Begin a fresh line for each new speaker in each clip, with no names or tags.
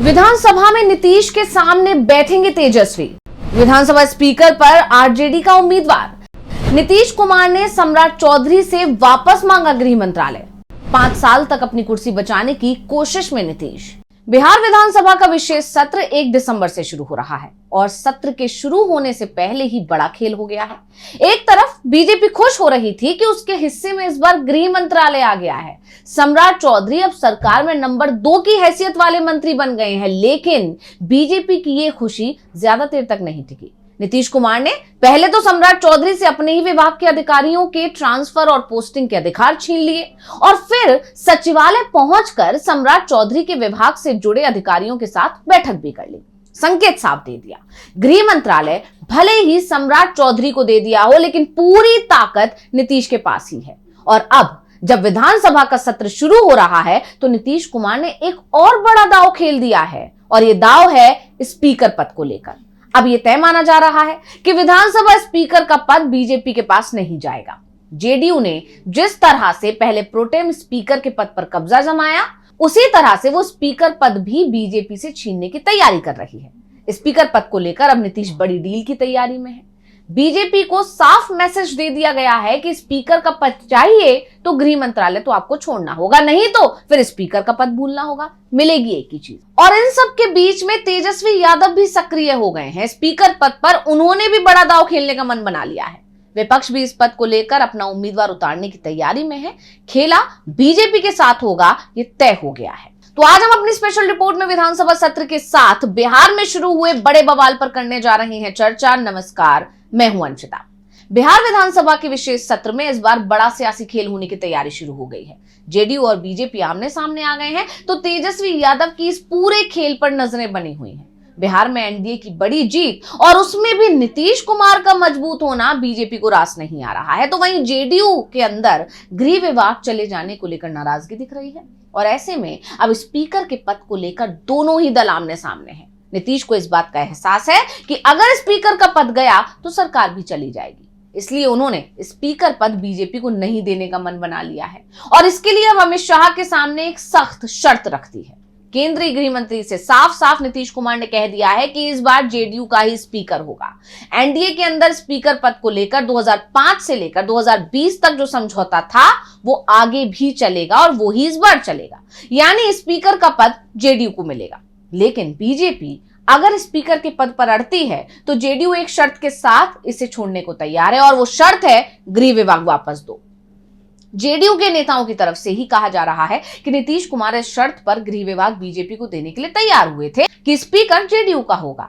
विधानसभा में नीतीश के सामने बैठेंगे तेजस्वी। विधानसभा स्पीकर पर आरजेडी का उम्मीदवार नीतीश कुमार ने सम्राट चौधरी से वापस मांगा गृह मंत्रालय। 5 साल तक अपनी कुर्सी बचाने की कोशिश में नीतीश। बिहार विधानसभा का विशेष सत्र 1 दिसंबर से शुरू हो रहा है और सत्र के शुरू होने से पहले ही बड़ा खेल हो गया है। एक तरफ बीजेपी खुश हो रही थी कि उसके हिस्से में इस बार गृह मंत्रालय आ गया है। सम्राट चौधरी अब सरकार में नंबर 2 की हैसियत वाले मंत्री बन गए हैं, लेकिन बीजेपी की ये खुशी ज्यादा देर तक नहीं टिकी। नीतीश कुमार ने पहले तो सम्राट चौधरी से अपने ही विभाग के अधिकारियों के ट्रांसफर और पोस्टिंग के अधिकार छीन लिए और फिर सचिवालय पहुंचकर सम्राट चौधरी के विभाग से जुड़े अधिकारियों के साथ बैठक भी कर ली। संकेत साफ दे दिया, गृह मंत्रालय भले ही सम्राट चौधरी को दे दिया हो, लेकिन पूरी ताकत नीतीश के पास ही है। और अब जब विधानसभा का सत्र शुरू हो रहा है तो नीतीश कुमार ने एक और बड़ा दांव खेल दिया है और यह दांव है स्पीकर पद को लेकर। अब यह तय माना जा रहा है कि विधानसभा स्पीकर का पद बीजेपी के पास नहीं जाएगा। जेडीयू ने जिस तरह से पहले प्रोटेम स्पीकर के पद पर कब्जा जमाया, उसी तरह से वो स्पीकर पद भी बीजेपी से छीनने की तैयारी कर रही है। स्पीकर पद को लेकर अब नीतीश बड़ी डील की तैयारी में है। बीजेपी को साफ मैसेज दे दिया गया है कि स्पीकर का पद चाहिए तो गृह मंत्रालय तो आपको छोड़ना होगा, नहीं तो फिर स्पीकर का पद भूलना होगा। मिलेगी एक ही चीज। और इन सब के बीच में तेजस्वी यादव भी सक्रिय हो गए हैं। स्पीकर पद पर उन्होंने भी बड़ा दांव खेलने का मन बना लिया है। विपक्ष भी इस पद को लेकर अपना उम्मीदवार उतारने की तैयारी में है। खेला बीजेपी के साथ होगा, ये तय हो गया है। तो आज हम अपनी स्पेशल रिपोर्ट में विधानसभा सत्र के साथ बिहार में शुरू हुए बड़े बवाल पर करने जा रहे हैं चर्चा। नमस्कार, मैं हूं अंशिता। बिहार विधानसभा के विशेष सत्र में इस बार बड़ा सियासी खेल होने की तैयारी शुरू हो गई है। जेडीयू और बीजेपी आमने सामने आ गए हैं, तो तेजस्वी यादव की इस पूरे खेल पर नजरें बनी हुई हैं। बिहार में एनडीए की बड़ी जीत और उसमें भी नीतीश कुमार का मजबूत होना बीजेपी को रास नहीं आ रहा है। तो वहीं जेडीयू के अंदर गृह विभाग चले जाने को लेकर नाराजगी दिख रही है और ऐसे में अब स्पीकर के पद को लेकर दोनों ही दल आमने सामने हैं। नीतीश को इस बात का एहसास है कि अगर स्पीकर का पद गया तो सरकार भी चली जाएगी, इसलिए उन्होंने स्पीकर पद बीजेपी को नहीं देने का मन बना लिया है और इसके लिए अब अमित शाह के सामने एक सख्त शर्त रख दी है। केंद्रीय गृह मंत्री से साफ साफ नीतीश कुमार ने कह दिया है कि इस बार जेडीयू का ही स्पीकर होगा। एनडीए के अंदर स्पीकर पद को लेकर 2005 से लेकर 2020 तक जो समझौता था वो आगे भी चलेगा और वो ही इस बार चलेगा, यानी स्पीकर का पद जेडीयू को मिलेगा। लेकिन बीजेपी अगर स्पीकर के पद पर अड़ती है तो जेडीयू एक शर्त के साथ इसे छोड़ने को तैयार है और वो शर्त है गृह विभाग वापस दो। जेडीयू के नेताओं की तरफ से ही कहा जा रहा है कि नीतीश कुमार इस शर्त पर गृह विभाग बीजेपी को देने के लिए तैयार हुए थे कि स्पीकर जेडीयू का होगा।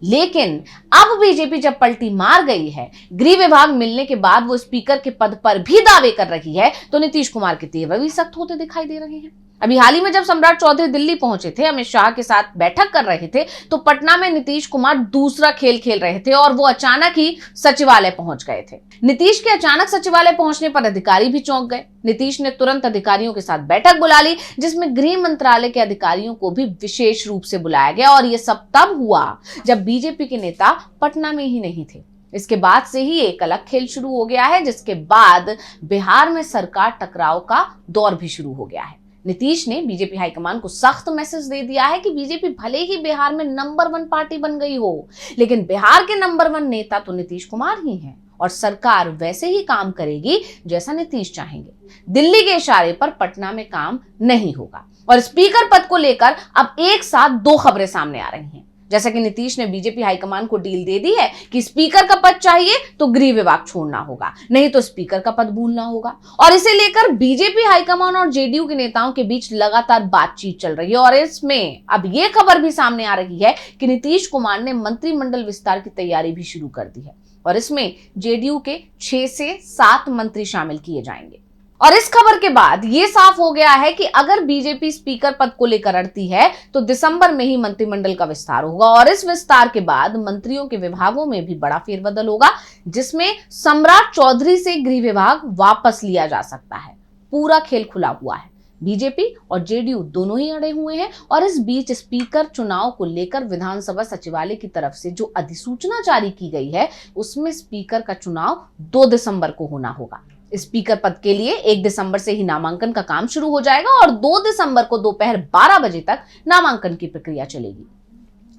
लेकिन अब बीजेपी जब पलटी मार गई है, गृह विभाग मिलने के बाद वो स्पीकर के पद पर भी दावे कर रही है, तो नीतीश कुमार के तेवर भी सख्त होते दिखाई दे रहे हैं। अभी हाल ही में जब सम्राट चौधरी दिल्ली पहुंचे थे, अमित शाह के साथ बैठक कर रहे थे, तो पटना में नीतीश कुमार दूसरा खेल खेल रहे थे और वो अचानक ही सचिवालय पहुंच गए थे। नीतीश के अचानक सचिवालय पहुंचने पर अधिकारी भी चौंक गए। नीतीश ने तुरंत अधिकारियों के साथ बैठक बुला ली, जिसमें गृह मंत्रालय के अधिकारियों को भी विशेष रूप से बुलाया गया और यह सब तब हुआ जब बीजेपी के नेता पटना में ही नहीं थे। इसके बाद से ही एक अलग खेल शुरू हो गया है, जिसके बाद बिहार में सरकार टकराव का दौर भी शुरू हो गया है। नीतीश ने बीजेपी हाईकमान को सख्त मैसेज दे दिया है कि बीजेपी भले ही बिहार में नंबर 1 पार्टी बन गई हो, लेकिन बिहार के नंबर 1 नेता तो नीतीश कुमार ही हैं और सरकार वैसे ही काम करेगी जैसा नीतीश चाहेंगे। दिल्ली के इशारे पर पटना में काम नहीं होगा। और स्पीकर पद को लेकर अब एक साथ 2 खबरें सामने आ रही हैं। जैसा कि नीतीश ने बीजेपी हाईकमान को डील दे दी है कि स्पीकर का पद चाहिए तो गृह विभाग छोड़ना होगा, नहीं तो स्पीकर का पद भूलना होगा। और इसे लेकर बीजेपी हाईकमान और जेडीयू के नेताओं के बीच लगातार बातचीत चल रही है और इसमें अब यह खबर भी सामने आ रही है कि नीतीश कुमार ने मंत्रिमंडल विस्तार की तैयारी भी शुरू कर दी है और इसमें जेडीयू के 6 से 7 मंत्री शामिल किए जाएंगे। और इस खबर के बाद यह साफ हो गया है कि अगर बीजेपी स्पीकर पद को लेकर अड़ती है तो दिसंबर में ही मंत्रिमंडल का विस्तार होगा और इस विस्तार के बाद मंत्रियों के विभागों में भी बड़ा फेरबदल होगा, जिसमें सम्राट चौधरी से गृह विभाग वापस लिया जा सकता है। पूरा खेल खुला हुआ है। बीजेपी और जेडीयू दोनों ही अड़े हुए हैं और इस बीच स्पीकर चुनाव को लेकर विधानसभा सचिवालय की तरफ से जो अधिसूचना जारी की गई है, उसमें स्पीकर का चुनाव 2 दिसंबर को होना होगा। स्पीकर पद के लिए 1 दिसंबर से ही नामांकन का काम शुरू हो जाएगा और 2 दिसंबर को दोपहर 12 बजे तक नामांकन की प्रक्रिया चलेगी।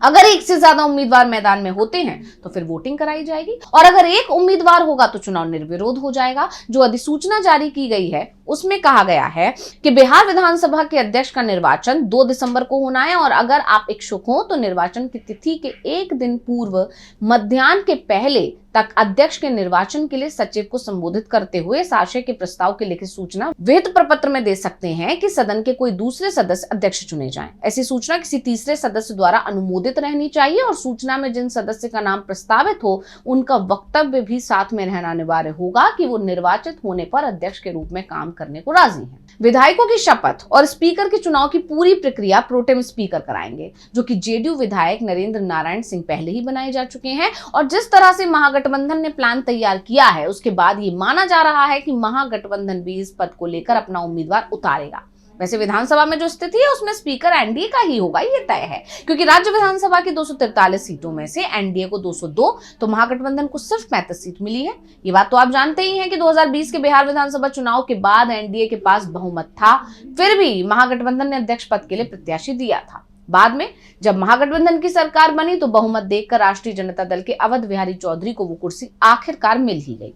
अगर एक से ज्यादा उम्मीदवार मैदान में होते हैं तो फिर वोटिंग कराई जाएगी और अगर एक उम्मीदवार होगा तो चुनाव निर्विरोध हो जाएगा। जो अधिसूचना जारी की गई है उसमें कहा गया है कि बिहार विधानसभा के अध्यक्ष का निर्वाचन 2 दिसंबर को होना है और अगर आप इच्छुक हो तो निर्वाचन की तिथि के 1 दिन पूर्व मध्याह्न के पहले तक अध्यक्ष के निर्वाचन के लिए सचिव को संबोधित करते हुए इस आशय के प्रस्ताव की लिखित सूचना विहित प्रपत्र में दे सकते हैं कि सदन के कोई दूसरे सदस्य अध्यक्ष चुने जाएं। ऐसी सूचना किसी तीसरे सदस्य द्वारा अनुमोदित रहनी चाहिए और सूचना में जिन सदस्य का नाम प्रस्तावित हो उनका वक्तव्य भी साथ में रहना अनिवार्य होगा कि वो निर्वाचित होने पर अध्यक्ष के रूप में काम करने को राजी हैं। विधायकों की शपथ और स्पीकर के चुनाव की पूरी प्रक्रिया प्रोटेम स्पीकर कराएंगे, जो कि जेडीयू विधायक नरेंद्र नारायण सिंह पहले ही बनाए जा चुके हैं। और जिस तरह से महागठबंधन ने प्लान तैयार किया है उसके बाद ये माना जा रहा है कि महागठबंधन भी इस पद को लेकर अपना उम्मीदवार उतारेगा। वैसे विधानसभा में जो स्थिति है उसमें स्पीकर एनडीए का ही होगा, ये तय है, क्योंकि राज्य विधानसभा की 243 सीटों में से एनडीए को 202 तो महागठबंधन को सिर्फ 35 सीट मिली है। ये बात तो आप जानते ही हैं कि 2020 के बिहार विधानसभा चुनाव के बाद एनडीए के पास बहुमत था, फिर भी महागठबंधन ने अध्यक्ष पद के लिए प्रत्याशी दिया था। बाद में जब महागठबंधन की सरकार बनी तो बहुमत देखकर राष्ट्रीय जनता दल के अवध बिहारी चौधरी को वो कुर्सी आखिरकार मिल ही गई।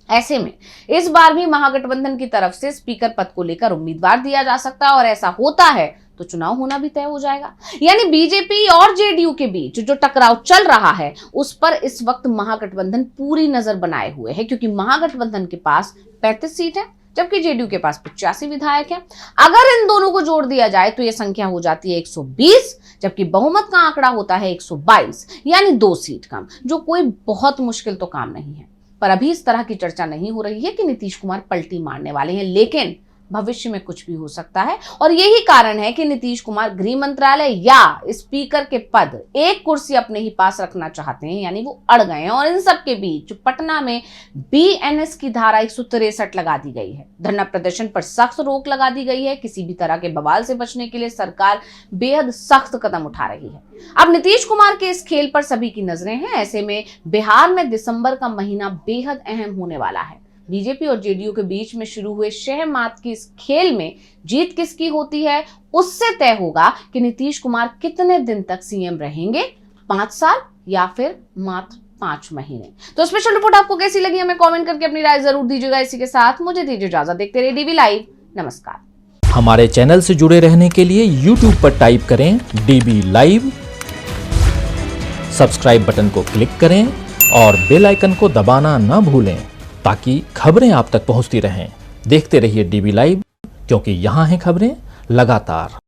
ऐसे में इस बार भी महागठबंधन की तरफ से स्पीकर पद को लेकर उम्मीदवार दिया जा सकता है और ऐसा होता है तो चुनाव होना भी तय हो जाएगा। यानी बीजेपी और जेडीयू के बीच जो टकराव चल रहा है उस पर इस वक्त महागठबंधन पूरी नजर बनाए हुए है, क्योंकि महागठबंधन के पास 35 सीट है जबकि जेडीयू के पास 85 विधायक हैं। अगर इन दोनों को जोड़ दिया जाए तो यह संख्या हो जाती है 120, जबकि बहुमत का आंकड़ा होता है 122, यानी 2 सीट कम, जो कोई बहुत मुश्किल तो काम नहीं है। पर अभी इस तरह की चर्चा नहीं हो रही है कि नीतीश कुमार पलटी मारने वाले हैं, लेकिन भविष्य में कुछ भी हो सकता है और यही कारण है कि नीतीश कुमार गृह मंत्रालय या स्पीकर के पद एक कुर्सी अपने ही पास रखना चाहते हैं, यानी वो अड़ गए हैं। और इन सब के बीच पटना में बीएनएस की धारा 163 लगा दी गई है। धरना प्रदर्शन पर सख्त रोक लगा दी गई है। किसी भी तरह के बवाल से बचने के लिए सरकार बेहद सख्त कदम उठा रही है। अब नीतीश कुमार के इस खेल पर सभी की नजरें हैं। ऐसे में बिहार में दिसंबर का महीना बेहद अहम होने वाला है। बीजेपी और जेडीयू के बीच में शुरू हुए शह मात की इस खेल में जीत किसकी होती है उससे तय होगा कि नीतीश कुमार कितने दिन तक सीएम रहेंगे, 5 साल या फिर मात्र 5 महीने। तो स्पेशल रिपोर्ट आपको कैसी लगी हमें कमेंट करके अपनी राय जरूर दीजिएगा। इसी के साथ मुझे दीजिए इजाजत। देखते रहिए डीबी लाइव। नमस्कार।
हमारे चैनल से जुड़े रहने के लिए YouTube पर टाइप करें डीबी लाइव, सब्सक्राइब बटन को क्लिक करें और बेल आइकन को दबाना ना भूलें ताकि खबरें आप तक पहुंचती रहें। देखते रहिए डीबी लाइव, क्योंकि यहाँ हैं खबरें लगातार।